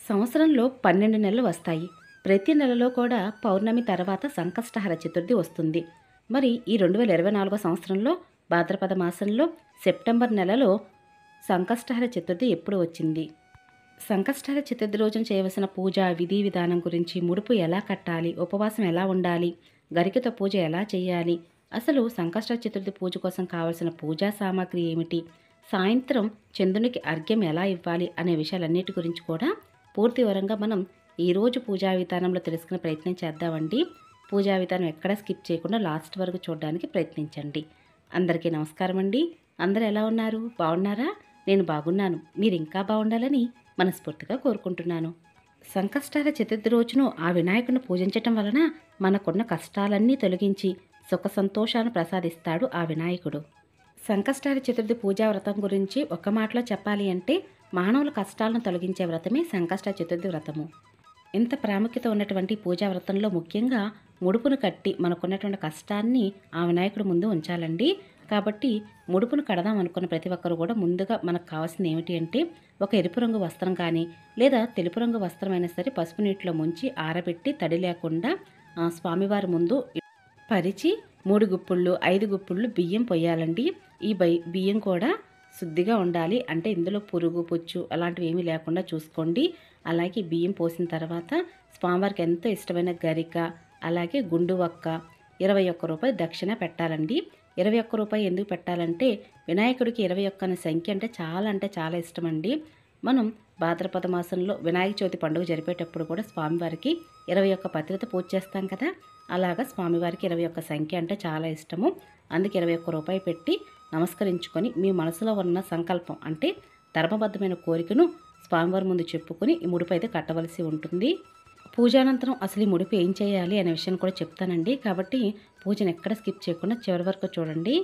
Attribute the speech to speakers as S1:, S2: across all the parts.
S1: సంవత్సరంలో 12 నెలలు వస్తాయి. ప్రతి నెలలో కూడా పౌర్ణమి తర్వాత సంకష్టహర చతుర్థి వస్తుంది. మరి ఈ 2024 సంవత్సరంలో భాద్రపద మాసంలో సెప్టెంబర్ నెలలో సంకష్టహర చతుర్థి ఎప్పుడు వచ్చింది? సంకష్టహర చతుర్థి రోజున చేయవలసిన పూజ విధి విధానం గురించి, ముడుపు ఎలా కట్టాలి, ఉపవాసం ఎలా ఉండాలి, గరికతో పూజ ఎలా చేయాలి, అసలు సంకష్టహర చతుర్థి పూజ కోసం కావలసిన పూజా సామాగ్రి ఏమిటి, సాయంత్రం చంద్రునికి అర్ఘ్యం ఎలా ఇవ్వాలి అనే విషయాలన్నిటి గురించి కూడా పూర్తి వివరంగా మనం ఈరోజు పూజా విధానంలో తెలుసుకునే ప్రయత్నం చేద్దామండి. పూజా విధానం ఎక్కడ స్కిప్ చేయకుండా లాస్ట్ వరకు చూడడానికి ప్రయత్నించండి. అందరికీ నమస్కారం అండి. అందరూ ఎలా ఉన్నారు? బాగున్నారా? నేను బాగున్నాను. మీరు ఇంకా బాగుండాలని మనస్ఫూర్తిగా కోరుకుంటున్నాను. సంకష్టహర చతుర్థి రోజును ఆ వినాయకుడిని పూజించటం వలన మనకున్న కష్టాలన్నీ తొలగించి సుఖ సంతోషాలను ప్రసాదిస్తాడు ఆ వినాయకుడు. సంకష్టహర చతుర్థి పూజా వ్రతం గురించి ఒక మాటలో చెప్పాలి అంటే మానవుల కష్టాలను తొలగించే వ్రతమే సంకష్ట చతుర్థి వ్రతము. ఇంత ప్రాముఖ్యత ఉన్నటువంటి పూజా వ్రతంలో ముఖ్యంగా ముడుపును కట్టి మనకున్నటువంటి కష్టాన్ని ఆ వినాయకుడి ముందు ఉంచాలండి. కాబట్టి ముడుపును కడదాం అనుకున్న ప్రతి ఒక్కరు కూడా ముందుగా మనకు కావాల్సింది ఏమిటి అంటే ఒక ఎరుపు రంగు వస్త్రం కానీ లేదా తెలుపు రంగు వస్త్రమైనా సరే పసుపు నీటిలో ముంచి ఆరబెట్టి తడి లేకుండా స్వామివారి ముందు పరిచి 3 గుప్పుళ్ళు 5 గుప్పుళ్ళు బియ్యం పొయ్యాలండి. ఈ బియ్యం కూడా శుద్ధిగా ఉండాలి. అంటే ఇందులో పురుగు పుచ్చు అలాంటివి ఏమీ లేకుండా చూసుకోండి. అలాగే బియ్యం పోసిన తర్వాత స్వామివారికి ఎంతో ఇష్టమైన గరిక అలాగే గుండు వక్క 21 రూపాయలు దక్షిణ పెట్టాలండి. 21 రూపాయలు ఎందుకు పెట్టాలంటే వినాయకుడికి 21 అనే సంఖ్య అంటే చాలా ఇష్టమండి. మనం భాద్రపద మాసంలో వినాయక చవితి పండుగ జరిపేటప్పుడు కూడా స్వామివారికి 21 పత్రికతో పూజ చేస్తాం కదా, అలాగా స్వామివారికి 21 సంఖ్య అంటే చాలా ఇష్టము. అందుకే 21 రూపాయలు పెట్టి నమస్కరించుకొని మీ మనసులో ఉన్న సంకల్పం అంటే ధర్మబద్ధమైన కోరికను స్వామివారి ముందు చెప్పుకొని ఈ ముడుపు అయితే కట్టవలసి ఉంటుంది. పూజానంతరం అసలు ఈ ముడుపు ఏం చేయాలి అనే విషయాన్ని కూడా చెప్తానండి. కాబట్టి పూజను ఎక్కడ స్కిప్ చేయకుండా చివరి వరకు చూడండి.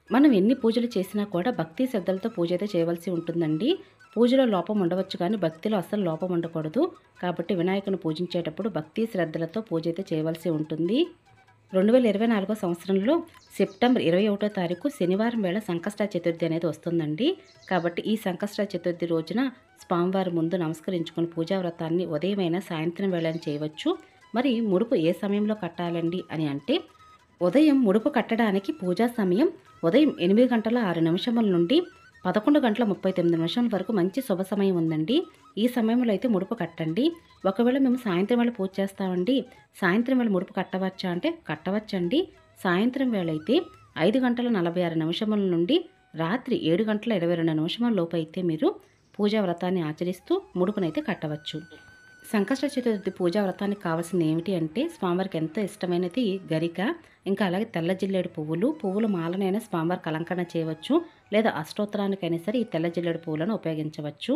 S1: మనం ఎన్ని పూజలు చేసినా కూడా భక్తి శ్రద్ధలతో పూజ అయితే చేయవలసి ఉంటుందండి. పూజలో లోపం ఉండవచ్చు కానీ భక్తిలో అస్సలు లోపం ఉండకూడదు. కాబట్టి వినాయకుని పూజించేటప్పుడు భక్తి శ్రద్ధలతో పూజ అయితే చేయవలసి ఉంటుంది. 2024 సంవత్సరంలో సెప్టెంబర్ 21వ తారీఖు శనివారం వేళ సంకష్ట చతుర్థి అనేది వస్తుందండి. కాబట్టి ఈ సంకష్ట చతుర్థి రోజున స్వామివారి ముందు నమస్కరించుకుని పూజా వ్రతాన్ని ఉదయమైనా సాయంత్రం వేళని చేయవచ్చు. మరి ముడుపు ఏ సమయంలో కట్టాలండి అని అంటే ఉదయం ముడుపు కట్టడానికి పూజా సమయం ఉదయం 8 గంటల 6 నిమిషముల నుండి 11 గంటల 39 నిమిషాల వరకు మంచి శుభ సమయం ఉందండి. ఈ సమయంలో అయితే ముడుపు కట్టండి. ఒకవేళ మేము సాయంత్రం వేళ పూజ చేస్తామండి, సాయంత్రం వేళ ముడుపు కట్టవచ్చా అంటే కట్టవచ్చండి. సాయంత్రం వేళ అయితే 5 గంటల 46 నిమిషముల నుండి రాత్రి 7 గంటల 22 నిమిషముల లోపు అయితే మీరు పూజా వ్రతాన్ని ఆచరిస్తూ ముడుపునైతే కట్టవచ్చు. సంకష్ట చతుర్థి పూజా వ్రతానికి కావాల్సింది ఏమిటి అంటే స్వామివారికి ఎంతో ఇష్టమైనది గరిక, ఇంకా అలాగే తెల్ల జిల్లేడు పువ్వులు మాలనైనా స్వామివారికి అలంకరణ చేయవచ్చు. లేదా అష్టోత్తరానికైనా సరే ఈ తెల్ల జిల్లేడు పువ్వులను ఉపయోగించవచ్చు.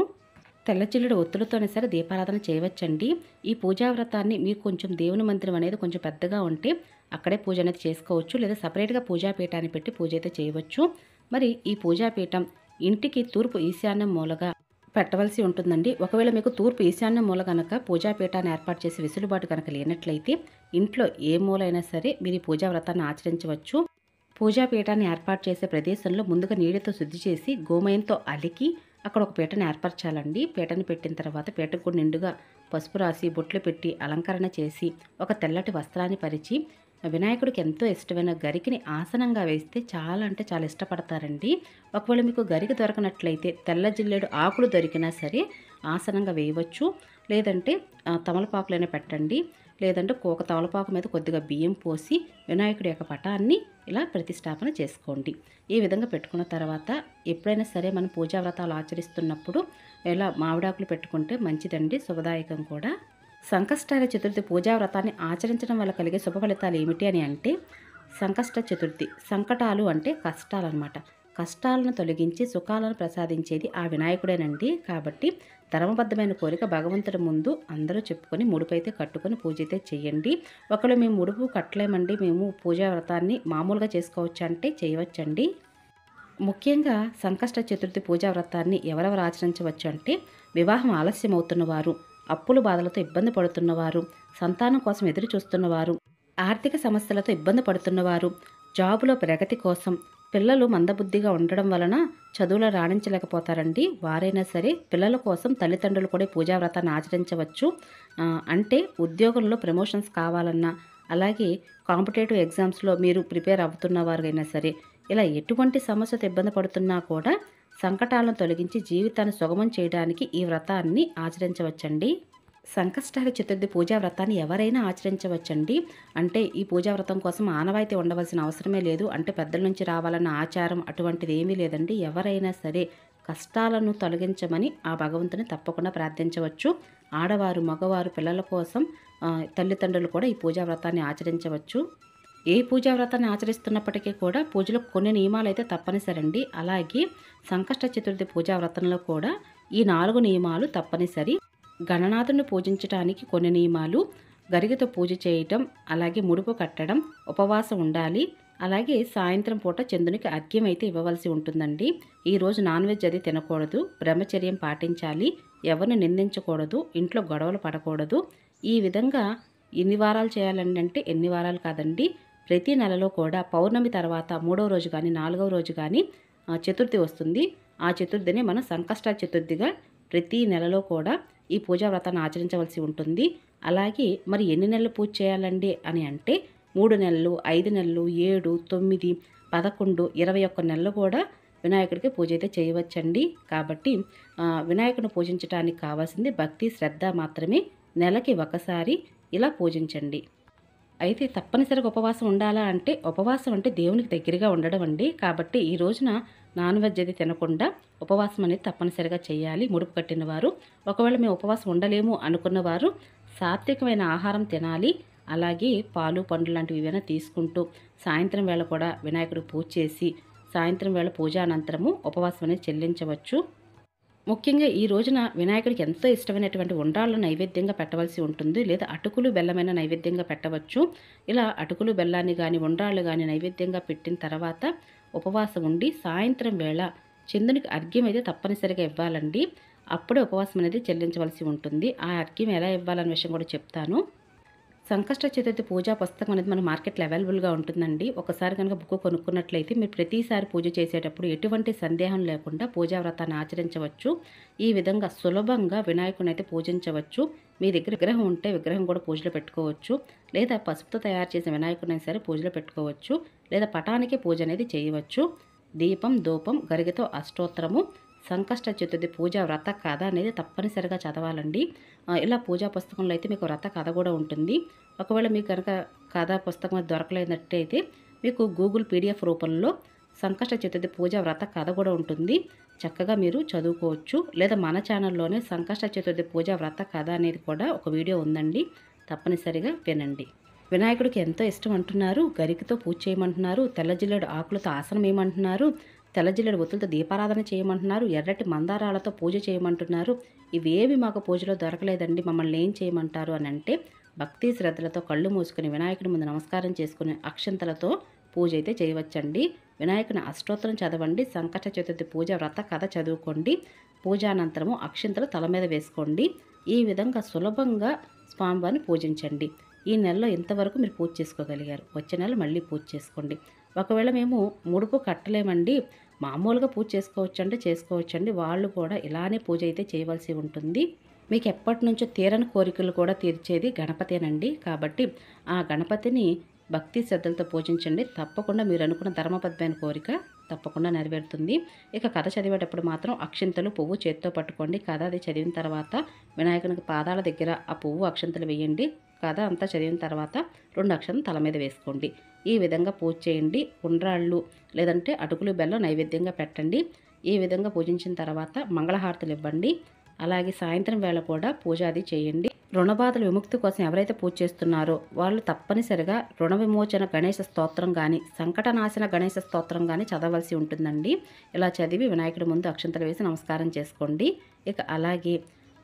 S1: తెల్ల జిల్లేడు ఒత్తులతోనే సరే దీపారాధన చేయవచ్చండి. ఈ పూజా వ్రతాన్ని మీకు కొంచెం దేవుని మందిరం అనేది కొంచెం పెద్దగా ఉంటే అక్కడే పూజ అనేది చేసుకోవచ్చు. లేదా సపరేట్గా పూజాపీఠాన్ని పెట్టి పూజ అయితే చేయవచ్చు. మరి ఈ పూజాపీఠం ఇంటికి తూర్పు ఈశాన్యం మూలగా పెట్టవలసి ఉంటుందండి. ఒకవేళ మీకు తూర్పు ఈశాన్య మూల కనుక పూజాపీఠాన్ని ఏర్పాటు చేసే వెసులుబాటు కనుక లేనట్లయితే ఇంట్లో ఏ మూల అయినా సరే మీరు ఈ పూజా వ్రతాన్ని ఆచరించవచ్చు. పూజాపీఠాన్ని ఏర్పాటు చేసే ప్రదేశంలో ముందుగా నీటితో శుద్ధి చేసి గోమయంతో అలికి అక్కడ ఒక పీటను ఏర్పరచాలండి. పీటను పెట్టిన తర్వాత పీటకు కూడా నిండుగా పసుపు రాసి బొట్లు పెట్టి అలంకరణ చేసి ఒక తెల్లటి వస్త్రాన్ని పరిచి వినాయకుడికి ఎంతో ఇష్టమైన గరికిని ఆసనంగా వేస్తే చాలా ఇష్టపడతారండి. ఒకవేళ మీకు గరిక దొరకనట్లయితే తెల్ల జిల్లేడు ఆకులు దొరికినా సరే ఆసనంగా వేయవచ్చు. లేదంటే తమలపాకులైనా పెట్టండి. లేదంటే ఒక తమలపాకు మీద కొద్దిగా బియ్యం పోసి వినాయకుడి యొక్క పటాన్ని ఇలా ప్రతిష్టాపన చేసుకోండి. ఈ విధంగా పెట్టుకున్న తర్వాత ఎప్పుడైనా సరే మనం పూజా వ్రతాలు ఆచరిస్తున్నప్పుడు ఇలా మామిడాకులు పెట్టుకుంటే మంచిదండి, శుభదాయకం కూడా. సంకష్టహర చతుర్థి పూజా వ్రతాన్ని ఆచరించడం వల్ల కలిగే శుభ ఫలితాలు ఏమిటి అని అంటే సంకష్ట చతుర్థి సంకటాలు అంటే కష్టాలన్నమాట. కష్టాలను తొలగించి సుఖాలను ప్రసాదించేది ఆ వినాయకుడేనండి. కాబట్టి ధర్మబద్ధమైన కోరిక భగవంతుడి ముందు అందరూ చెప్పుకొని ముడుపు అయితే కట్టుకొని పూజ అయితే చేయండి. ఒకవేళ మేము ముడుపు కట్టలేమండి, మేము పూజా వ్రతాన్ని మామూలుగా చేసుకోవచ్చు అంటే చేయవచ్చండి. ముఖ్యంగా సంకష్ట చతుర్థి పూజా వ్రతాన్ని ఎవరెవరు ఆచరించవచ్చు అంటే వివాహం ఆలస్యం అవుతున్నవారు, అప్పుల బాధలతో ఇబ్బంది పడుతున్నవారు, సంతానం కోసం ఎదురు చూస్తున్నవారు, ఆర్థిక సమస్యలతో ఇబ్బంది పడుతున్నవారు, జాబులో ప్రగతి కోసం, పిల్లలు మందబుద్ధిగా ఉండడం వలన చదువులో రాణించలేకపోతారండి. వారైనా సరే పిల్లల కోసం తల్లిదండ్రులు కూడా పూజా వ్రతాన్ని ఆచరించవచ్చు. అంటే ఉద్యోగంలో ప్రమోషన్స్ కావాలన్నా, అలాగే కాంపిటేటివ్ ఎగ్జామ్స్లో మీరు ప్రిపేర్ అవుతున్న వారైనా సరే, ఇలా ఎటువంటి సమస్యతో ఇబ్బంది పడుతున్నా కూడా సంకటాలను తొలగించి జీవితాన్ని సుగమం చేయడానికి ఈ వ్రతాన్ని ఆచరించవచ్చండి. సంకష్టహర చతుర్థి పూజా వ్రతాన్ని ఎవరైనా ఆచరించవచ్చండి. అంటే ఈ పూజా వ్రతం కోసం ఆనవాయితీ ఉండవలసిన అవసరమే లేదు. అంటే పెద్దల నుంచి రావాలన్న ఆచారం అటువంటిది ఏమీ లేదండి. ఎవరైనా సరే కష్టాలను తొలగించమని ఆ భగవంతుని తప్పకుండా ప్రార్థించవచ్చు. ఆడవారు, మగవారు, పిల్లల కోసం తల్లిదండ్రులు కూడా ఈ పూజా వ్రతాన్ని ఆచరించవచ్చు. ఏ పూజా వ్రతాన్ని ఆచరిస్తున్నప్పటికీ కూడా పూజలో కొన్ని నియమాలు అయితే తప్పనిసరండి. అలాగే సంకష్ట చతుర్థి పూజా వ్రతంలో కూడా ఈ 4 నియమాలు తప్పనిసరి. గణనాథుని పూజించడానికి కొన్ని నియమాలు, గరిగతో పూజ చేయటం, అలాగే ముడుపు కట్టడం, ఉపవాసం ఉండాలి, అలాగే సాయంత్రం పూట చంద్రునికి అర్ఘ్యం అయితే ఇవ్వవలసి ఉంటుందండి. ఈరోజు నాన్ వెజ్ అది తినకూడదు, బ్రహ్మచర్యం పాటించాలి, ఎవరిని నిందించకూడదు, ఇంట్లో గొడవలు పడకూడదు. ఈ విధంగా ఎన్ని వారాలు చేయాలండి అంటే ఎన్ని వారాలు కాదండి, ప్రతి నెలలో కూడా పౌర్ణమి తర్వాత 3వ రోజు కానీ 4వ రోజు కానీ చతుర్థి వస్తుంది. ఆ చతుర్థిని మనం సంకష్ట చతుర్థిగా ప్రతి నెలలో కూడా ఈ పూజా వ్రతాన్ని ఆచరించవలసి ఉంటుంది. అలాగే మరి ఎన్ని నెలలు పూజ చేయాలండి అని అంటే 3 నెలలు, 5 నెలలు, 7, 9, 11, 21 నెలలు కూడా వినాయకుడికి పూజ అయితే చేయవచ్చండి. కాబట్టి వినాయకుడిని పూజించడానికి కావాల్సింది భక్తి, శ్రద్ధ మాత్రమే. నెలకి ఒకసారి ఇలా పూజించండి. అయితే తప్పనిసరిగా ఉపవాసం ఉండాలా అంటే, ఉపవాసం అంటే దేవునికి దగ్గరగా ఉండడం అండి. కాబట్టి ఈ రోజున నాన్ వెజ్ అది తినకుండా ఉపవాసం అనేది తప్పనిసరిగా చేయాలి ముడుపు కట్టిన వారు. ఒకవేళ మేము ఉపవాసం ఉండలేము అనుకున్న వారు సాత్వికమైన ఆహారం తినాలి. అలాగే పాలు, పండ్లు లాంటివి ఏవైనా తీసుకుంటూ సాయంత్రం వేళ కూడా వినాయకుడికి పూజ చేసి సాయంత్రం వేళ పూజ అనంతరము ఉపవాసం అనేది చెల్లించవచ్చు. ముఖ్యంగా ఈ రోజున వినాయకుడికి ఎంతో ఇష్టమైనటువంటి ఉండ్రాళ్ళు నైవేద్యంగా పెట్టవలసి ఉంటుంది. లేదా అటుకులు, బెల్లమైన నైవేద్యంగా పెట్టవచ్చు. ఇలా అటుకులు, బెల్లాన్ని కానీ ఉండ్రాళ్ళు కానీ నైవేద్యంగా పెట్టిన తర్వాత ఉపవాసం ఉండి సాయంత్రం వేళ చంద్రునికి అర్ఘ్యం అయితే తప్పనిసరిగా ఇవ్వాలండి. అప్పుడే ఉపవాసం అనేది చెల్లించవలసి ఉంటుంది. ఆ అర్ఘ్యం ఎలా ఇవ్వాలనే విషయం కూడా చెప్తాను. సంకష్ట చతుర్థి పూజా పుస్తకం అనేది మన మార్కెట్లో అవైలబుల్గా ఉంటుందండి. ఒకసారి కనుక బుక్ కొనుక్కున్నట్లయితే మీరు ప్రతిసారి పూజ చేసేటప్పుడు ఎటువంటి సందేహం లేకుండా పూజా వ్రతాన్ని ఆచరించవచ్చు. ఈ విధంగా సులభంగా వినాయకుని అయితే పూజించవచ్చు. మీ దగ్గర విగ్రహం ఉంటే విగ్రహం కూడా పూజలో పెట్టుకోవచ్చు. లేదా పసుపుతో తయారు చేసిన వినాయకుడిని సరే పూజలో పెట్టుకోవచ్చు. లేదా పటానికి పూజ అనేది చేయవచ్చు. దీపం, ధూపం, గరిగతో అష్టోత్తరము, సంకష్ట చతుర్థి పూజా వ్రత కథ అనేది తప్పనిసరిగా చదవాలండి. ఇలా పూజా పుస్తకంలో అయితే మీకు వ్రత కథ కూడా ఉంటుంది. ఒకవేళ మీకు కనుక కథా పుస్తకం దొరకలేనట్టయితే మీకు గూగుల్ పీడిఎఫ్ రూపంలో సంకష్ట చతుర్థి పూజా వ్రత కథ కూడా ఉంటుంది. చక్కగా మీరు చదువుకోవచ్చు. లేదా మన ఛానల్లోనే సంకష్ట చతుర్థి పూజా వ్రత కథ అనేది కూడా ఒక వీడియో ఉందండి. తప్పనిసరిగా వినండి. వినాయకుడికి ఎంతో ఇష్టం అంటున్నారు, గరికతో పూజ చేయమంటున్నారు, తెల్ల జిల్లేడు ఆకులతో ఆసనం ఏమంటున్నారు, తెల్ల జిల్లేడు ఒత్తులతో దీపారాధన చేయమంటున్నారు, ఎర్రటి మందారాలతో పూజ చేయమంటున్నారు. ఇవేవి మాకు పూజలో దొరకలేదండి, మమ్మల్ని ఏం చేయమంటారు అని అంటే భక్తి శ్రద్ధలతో కళ్ళు మూసుకుని వినాయకుడి ముందు నమస్కారం చేసుకుని అక్షంతలతో పూజ అయితే చేయవచ్చండి. వినాయకుని అష్టోత్తరం చదవండి. సంకట చతుర్థి పూజ వ్రత కథ చదువుకోండి. పూజానంతరము అక్షంతలు తల మీద వేసుకోండి. ఈ విధంగా సులభంగా స్వామివారిని పూజించండి. ఈ నెలలో ఇంతవరకు మీరు పూజ చేసుకోగలిగారు. వచ్చే నెల మళ్ళీ పూజ చేసుకోండి. ఒకవేళ మేము ముడుపు కట్టలేమండి, మామూలుగా పూజ చేసుకోవచ్చండి. వాళ్ళు కూడా ఇలానే పూజ అయితే చేయవలసి ఉంటుంది. మీకు ఎప్పటి నుంచో తీరని కోరికలు కూడా తీర్చేది గణపతేనండి. కాబట్టి ఆ గణపతిని భక్తి శ్రద్ధలతో పూజించండి. తప్పకుండా మీరు అనుకున్న ధర్మబద్ధమైన కోరిక తప్పకుండా నెరవేరుతుంది. ఇక కథ చదివేటప్పుడు మాత్రం అక్షింతలు, పువ్వు చేత్తో పట్టుకోండి. కథ అది చదివిన తర్వాత వినాయకునికి పాదాల దగ్గర ఆ పువ్వు, అక్షింతలు వేయండి. కథ అంతా చదివిన తర్వాత 2 అక్షంతలు తల మీద వేసుకోండి. ఈ విధంగా పూజ చేయండి. ఉండ్రాళ్ళు లేదంటే అటుకులు, బెల్లం నైవేద్యంగా పెట్టండి. ఈ విధంగా పూజించిన తర్వాత మంగళహారతులు ఇవ్వండి. అలాగే సాయంత్రం వేళ కూడా పూజ అది చేయండి. రుణబాధల విముక్తి కోసం ఎవరైతే పూజ చేస్తున్నారో వాళ్ళు తప్పనిసరిగా రుణ విమోచన గణేశ స్తోత్రం కానీ, సంకటనాశన గణేశ స్తోత్రం కానీ చదవలసి ఉంటుందండి. ఇలా చదివి వినాయకుడి ముందు అక్షంతలు వేసి నమస్కారం చేసుకోండి. ఇక అలాగే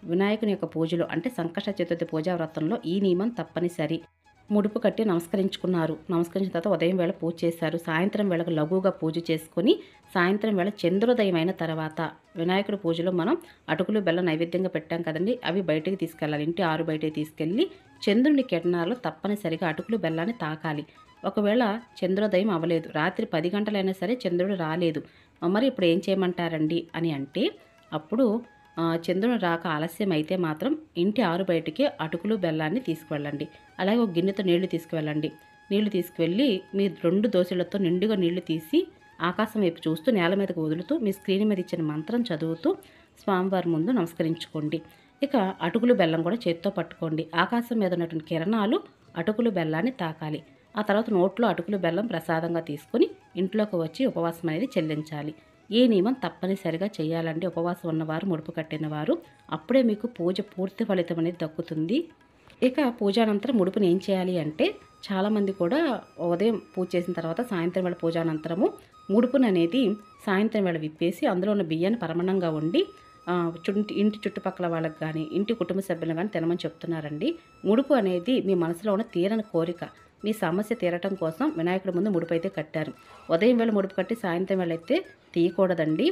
S1: వినాయకుని యొక్క పూజలో అంటే సంకష్ట చతుర్థి పూజా వ్రతంలో ఈ నియమం తప్పనిసరి. ముడుపు కట్టి నమస్కరించిన తర్వాత ఉదయం వేళ పూజ చేశారు. సాయంత్రం వేళకు లఘువుగా పూజ చేసుకొని సాయంత్రం వేళ చంద్రోదయం అయిన తర్వాత వినాయకుడి పూజలో మనం అటుకులు, బెల్లం నైవేద్యంగా పెట్టాం కదండి, అవి బయటికి తీసుకెళ్ళాలి. ఇంటి ఆరు బయటికి తీసుకెళ్ళి చంద్రుని కిరణాల్లో తప్పనిసరిగా అటుకులు, బెల్లాన్ని తాకాలి. ఒకవేళ చంద్రోదయం అవ్వలేదు, రాత్రి 10 గంటలైనా సరే చంద్రుడు రాలేదు, మరి ఇప్పుడు ఏం చేయమంటారండి అని అంటే, అప్పుడు చంద్రుడు రాక ఆలస్యం అయితే మాత్రం ఇంటి ఆరు బయటికి అటుకులు బెల్లాన్ని తీసుకువెళ్ళండి. అలాగే ఒక గిన్నెతో నీళ్లు తీసుకువెళ్ళండి. నీళ్లు తీసుకువెళ్ళి మీ 2 దోసెలతో నిండుగా నీళ్లు తీసి ఆకాశం వైపు చూస్తూ నేల మీదకు వదులుతూ మీ స్క్రీన్ మీద ఇచ్చిన మంత్రం చదువుతూ స్వామివారి ముందు నమస్కరించుకోండి. ఇక అటుకులు బెల్లం కూడా చేత్తో పట్టుకోండి. ఆకాశం మీద ఉన్నటువంటి కిరణాలు అటుకులు బెల్లాన్ని తాకాలి. ఆ తర్వాత నోట్లో అటుకులు బెల్లం ప్రసాదంగా తీసుకొని ఇంట్లోకి వచ్చి ఉపవాసం అనేది చెల్లించాలి. ఈ నియమం తప్పనిసరిగా చేయాలండి. ఉపవాసం ఉన్నవారు, ముడుపు కట్టినవారు. అప్పుడే మీకు పూజ పూర్తి ఫలితం అనేది దక్కుతుంది. ఇక పూజానంతరం ముడుపుని ఏం చేయాలి అంటే, చాలామంది కూడా ఉదయం పూజ చేసిన తర్వాత సాయంత్రం వేళ పూజానంతరము ముడుపును అనేది సాయంత్రం వేళ విప్పేసి అందులో ఉన్న బియ్యాన్ని పరమణంగా వండి ఇంటి చుట్టుపక్కల వాళ్ళకి కానీ ఇంటి కుటుంబ సభ్యులను కానీ తినమని చెప్తున్నారండి. ముడుపు అనేది మీ మనసులో ఉన్న తీరని కోరిక, మీ సమస్య తీరటం కోసం వినాయకుడి ముందు ముడుపు అయితే కట్టారు. ఉదయం వేళ ముడుపు కట్టి సాయంత్రం వేళ అయితే తీయకూడదండి.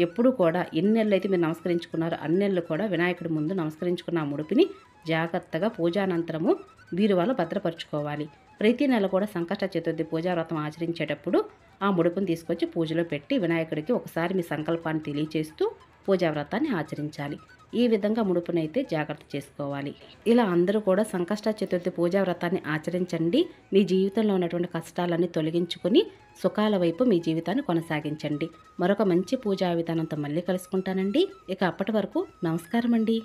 S1: ఎప్పుడు కూడా ఎన్ని నెలలు అయితే మీరు నమస్కరించుకున్నారో అన్ని నెలలు కూడా వినాయకుడి ముందు నమస్కరించుకున్న ఆ ముడుపుని జాగ్రత్తగా పూజానంతరము బీరువాలో భద్రపరుచుకోవాలి. ప్రతి నెల కూడా సంకష్ట చతుర్థి పూజా వ్రతం ఆచరించేటప్పుడు ఆ ముడుపుని తీసుకొచ్చి పూజలో పెట్టి వినాయకుడికి ఒకసారి మీ సంకల్పాన్ని తెలియచేస్తూ పూజా వ్రతాన్ని ఆచరించాలి. ఈ విధంగా ముడుపునైతే జాగ్రత్త చేసుకోవాలి. ఇలా అందరూ కూడా సంకష్ట చతుర్థి పూజా వ్రతాన్ని ఆచరించండి. మీ జీవితంలో ఉన్నటువంటి కష్టాలన్నీ తొలగించుకొని సుఖాల వైపు మీ జీవితాన్ని కొనసాగించండి. మరొక మంచి పూజా విధానంతో మళ్ళీ కలుసుకుంటానండి. ఇక అప్పటి వరకు నమస్కారం అండి.